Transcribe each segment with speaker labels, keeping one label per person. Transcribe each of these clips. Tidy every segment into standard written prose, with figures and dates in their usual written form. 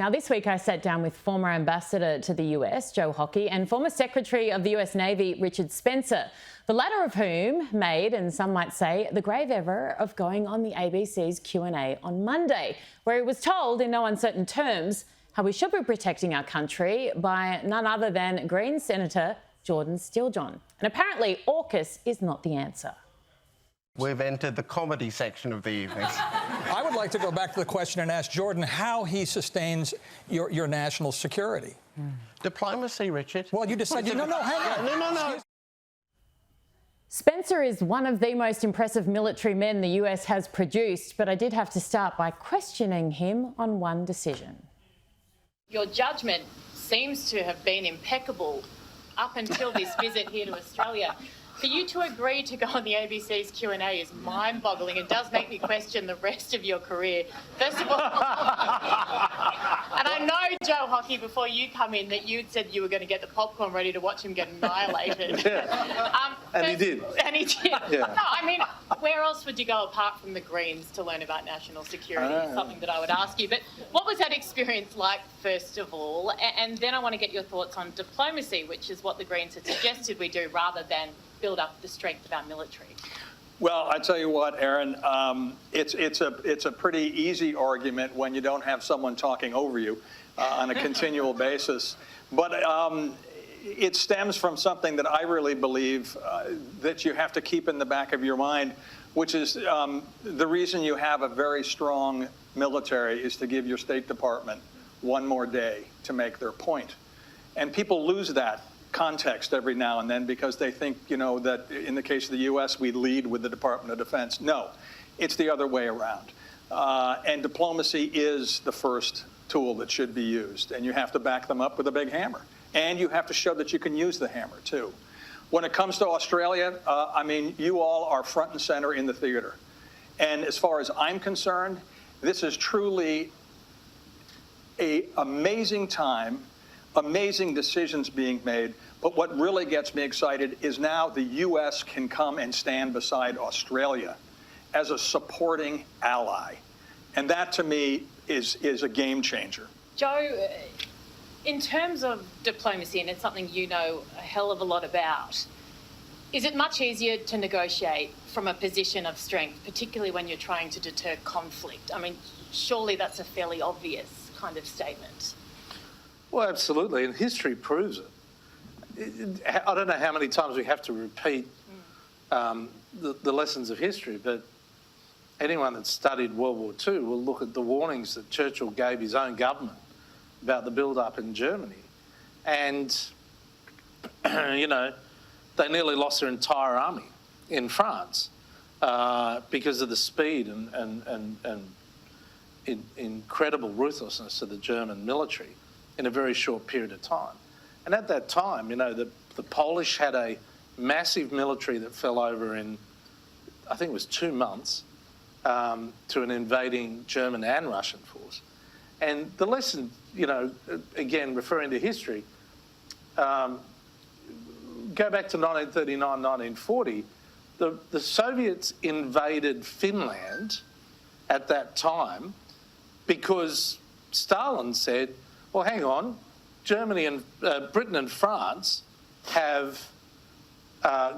Speaker 1: Now, this week I sat down with former ambassador to the US, Joe Hockey, and former Secretary of the US Navy, Richard Spencer, the latter of whom made, and some might say, the grave error of going on the ABC's Q&A on Monday, where he was told in no uncertain terms how we should be protecting our country by none other than Green Senator Jordan Steele-John. And apparently AUKUS is not the answer.
Speaker 2: We've entered the comedy section of the evening.
Speaker 3: I would like to go back to the question and ask Jordan how he sustains your national security.
Speaker 2: Diplomacy, Richard.
Speaker 3: Well, you decided... No, hang on.
Speaker 2: No.
Speaker 1: Spencer is one of the most impressive military men the US has produced, but I did have to start by questioning him on one decision.
Speaker 4: Your judgment seems to have been impeccable up until this visit here to Australia. For you to agree to go on the ABC's Q&A is mind-boggling. It does make me question the rest of your career. First of all, and I know, Joe Hockey, before you come in, that you'd said you were going to get the popcorn ready to watch him get annihilated.
Speaker 5: Yeah. And he did.
Speaker 4: And he did. Yeah. No, I mean, where else would you go apart from the Greens to learn about national security? Is something that I would ask you. But what was that experience like, first of all? And then I want to get your thoughts on diplomacy, which is what the Greens had suggested we do, rather than build up the strength of our military.
Speaker 6: Well, I tell you what, Erin, it's a pretty easy argument when you don't have someone talking over you on a continual basis. But it stems from something that I really believe that you have to keep in the back of your mind, which is the reason you have a very strong military is to give your State Department one more day to make their point. And people lose that context every now and then because they think, you know, that in the case of the U.S., we lead with the Department of Defense. No, it's the other way around. And diplomacy is the first tool that should be used. And you have to back them up with a big hammer. And you have to show that you can use the hammer, too. When it comes to Australia, I mean, you all are front and center in the theater. And as far as I'm concerned, this is truly an amazing time, amazing decisions being made. But what really gets me excited is now the U.S. can come and stand beside Australia as a supporting ally. And that, to me, is a game changer.
Speaker 4: Joe, in terms of diplomacy, and it's something you know a hell of a lot about, is it much easier to negotiate from a position of strength, particularly when you're trying to deter conflict? I mean, surely that's a fairly obvious kind of statement.
Speaker 5: Well, absolutely, and history proves it. I don't know how many times we have to repeat the lessons of history, but anyone that's studied World War II will look at the warnings that Churchill gave his own government about the build-up in Germany. And, you know, they nearly lost their entire army in France because of the speed and incredible ruthlessness of the German military in a very short period of time. And at that time, you know, the Polish had a massive military that fell over in, I think it was 2 months, to an invading German and Russian force. And the lesson, you know, again, referring to history, go back to 1939, 1940, the Soviets invaded Finland at that time because Stalin said, well, hang on, Germany and Britain and France have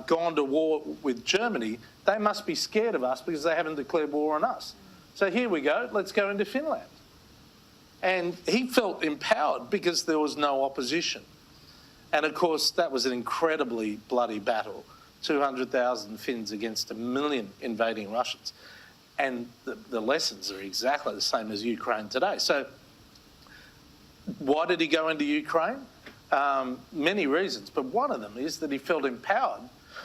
Speaker 5: gone to war with Germany. They must be scared of us because they haven't declared war on us. So here we go, let's go into Finland. And he felt empowered because there was no opposition. And of course, that was an incredibly bloody battle. 200,000 Finns against 1 million invading Russians. And the lessons are exactly the same as Ukraine today. So why did he go into Ukraine? Many reasons, but one of them is that he felt empowered.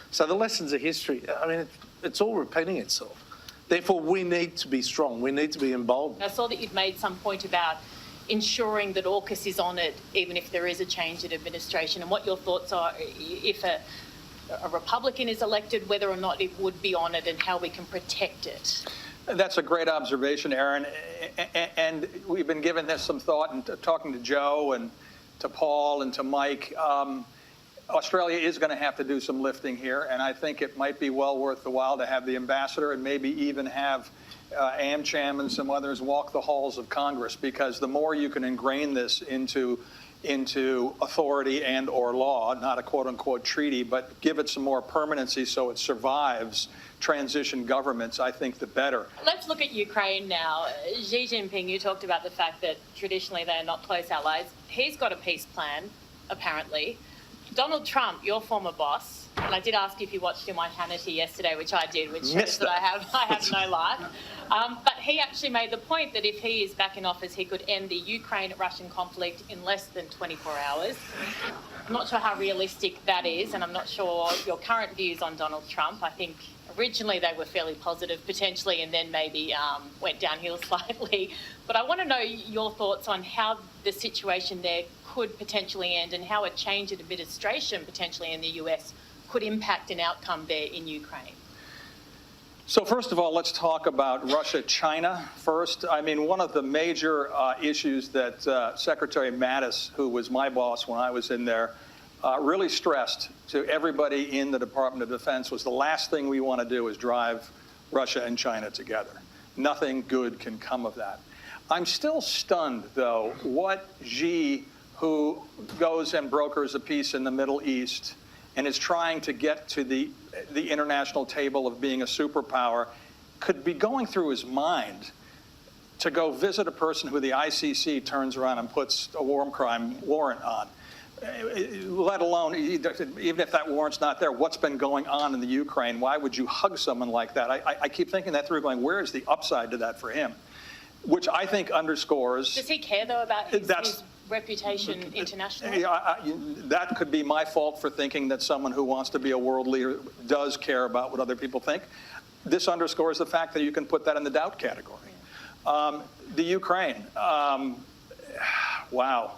Speaker 5: So the lessons of history, I mean, it's all repeating itself. Therefore, we need to be strong. We need to be emboldened.
Speaker 4: I saw that you'd made some point about ensuring that AUKUS is honoured, even if there is a change in administration, and what your thoughts are if a Republican is elected, whether or not it would be honoured and how we can protect it.
Speaker 6: That's a great observation, Erin. And we've been giving this some thought and talking to Joe and to Paul and to Mike. Australia is going to have to do some lifting here, and I think it might be well worth the while to have the ambassador and maybe even have AmCham and some others walk the halls of Congress, because the more you can ingrain this into authority and or law, not a quote-unquote treaty, but give it some more permanency so it survives transition governments, I think the better.
Speaker 4: Let's look at Ukraine now. Xi Jinping, you talked about the fact that traditionally they are not close allies. He's got a peace plan, apparently. Donald Trump, your former boss, and I did ask you if you watched him on Hannity yesterday, which I did, which shows that I have no life. But he actually made the point that if he is back in office, he could end the Ukraine-Russian conflict in less than 24 hours. I'm not sure how realistic that is, and I'm not sure your current views on Donald Trump. I think originally they were fairly positive, potentially, and then maybe went downhill slightly. But I want to know your thoughts on how the situation there could potentially end and how a change in administration potentially in the US could impact an outcome there in Ukraine.
Speaker 6: So first of all, let's talk about Russia-China first. I mean, one of the major issues that Secretary Mattis, who was my boss when I was in there, really stressed to everybody in the Department of Defense was the last thing we want to do is drive Russia and China together. Nothing good can come of that. I'm still stunned, though, what Xi, who goes and brokers a peace in the Middle East and is trying to get to the international table of being a superpower, could be going through his mind to go visit a person who the ICC turns around and puts a war crime warrant on. Let alone, even if that warrant's not there, what's been going on in the Ukraine? Why would you hug someone like that? I keep thinking that through, going, where is the upside to that for him? Which I think underscores...
Speaker 4: Does he care, though, about his reputation internationally?
Speaker 6: That could be my fault for thinking that someone who wants to be a world leader does care about what other people think. This underscores the fact that you can put that in the doubt category. The Ukraine, wow.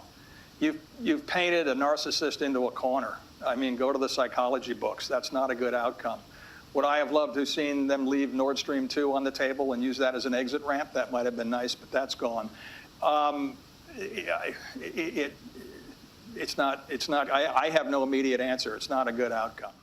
Speaker 6: You've painted a narcissist into a corner. I mean, go to the psychology books. That's not a good outcome. Would I have loved to have seen them leave Nord Stream 2 on the table and use that as an exit ramp? That might have been nice, but that's gone. It's not. I have no immediate answer. It's not a good outcome.